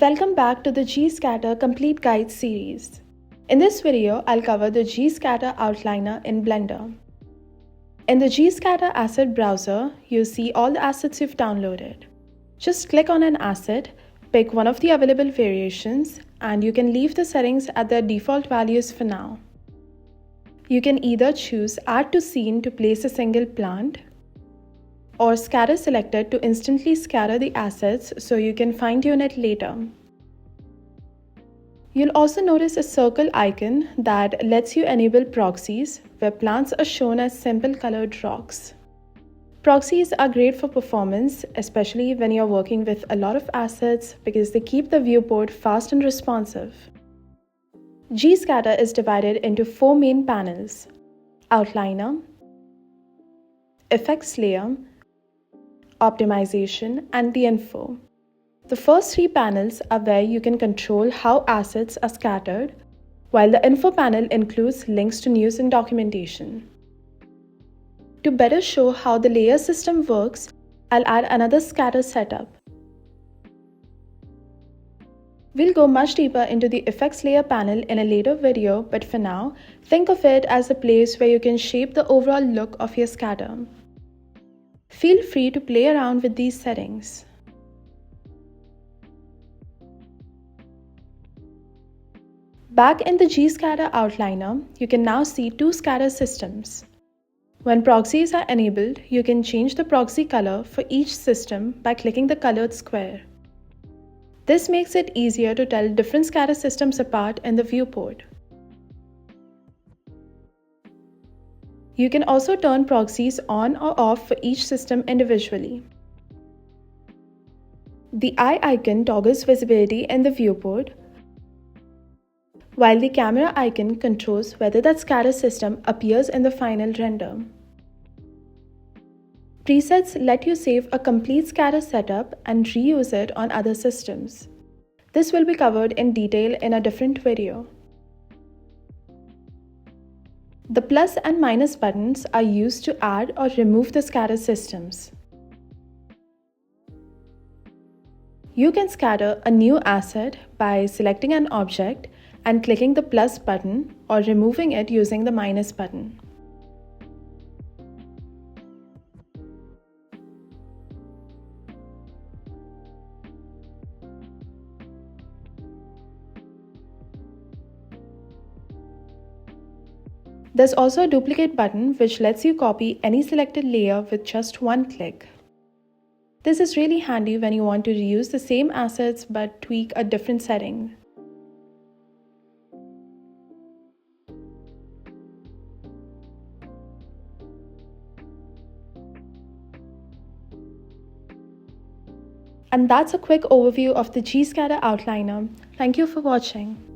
Welcome back to the GScatter Complete Guide series. In this video, I'll cover the GScatter outliner in Blender. In the GScatter asset browser, you'll see all the assets you've downloaded. Just click on an asset, pick one of the available variations, and you can leave the settings at their default values for now. You can either choose Add to Scene to place a single plant, or Scatter Selected to instantly scatter the assets so you can fine-tune it later. You'll also notice a circle icon that lets you enable proxies, where plants are shown as simple colored rocks. Proxies are great for performance, especially when you're working with a lot of assets because they keep the viewport fast and responsive. GScatter is divided into 4 main panels: Outliner, Effects Layer, Optimization, and the Info. The first 3 panels are where you can control how assets are scattered, while the Info panel includes links to news and documentation. To better show how the layer system works, I'll add another scatter setup. We'll go much deeper into the Effects Layer panel in a later video, but for now, think of it as a place where you can shape the overall look of your scatter. Feel free to play around with these settings. Back in the GScatter outliner, you can now see 2 scatter systems. When proxies are enabled, you can change the proxy color for each system by clicking the colored square. This makes it easier to tell different scatter systems apart in the viewport. You can also turn proxies on or off for each system individually. The eye icon toggles visibility in the viewport, while the camera icon controls whether that scatter system appears in the final render. Presets let you save a complete scatter setup and reuse it on other systems. This will be covered in detail in a different video. The plus and minus buttons are used to add or remove the scatter systems. You can scatter a new asset by selecting an object and clicking the plus button, or removing it using the minus button. There's also a duplicate button which lets you copy any selected layer with just one click. This is really handy when you want to reuse the same assets but tweak a different setting. And that's a quick overview of the GScatter outliner. Thank you for watching.